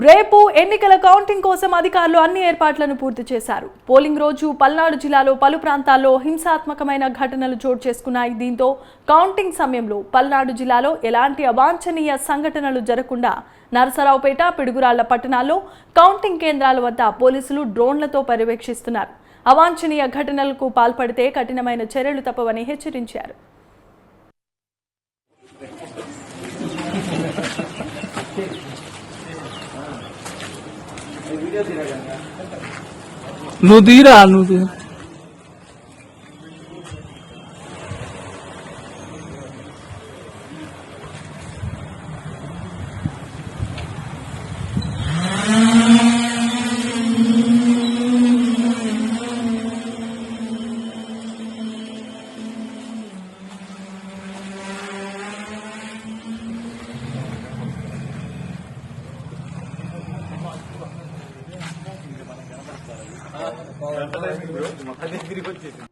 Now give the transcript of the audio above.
రేపు ఎన్నికల కౌంటింగ్ కోసం అధికారులు అన్ని ఏర్పాట్లను పూర్తి చేశారు. పోలింగ్ రోజు పల్నాడు జిల్లాలో పలు ప్రాంతాల్లో హింసాత్మకమైన ఘటనలు చోటు చేసుకున్నాయి. దీంతో కౌంటింగ్ సమయంలో పల్నాడు జిల్లాలో ఎలాంటి అవాంఛనీయ సంఘటనలు జరగకుండా నరసరావుపేట, పిడుగురాళ్ల పట్టణాల్లో కౌంటింగ్ కేంద్రాల వద్ద పోలీసులు డ్రోన్లతో పర్యవేక్షిస్తున్నారు. అవాంఛనీయ ఘటనలకు పాల్పడితే కఠినమైన చర్యలు తప్పవని హెచ్చరించారు. నువ్వు తీరా నువ్వు మొత్తం దగ్గరికి వచ్చేసింది.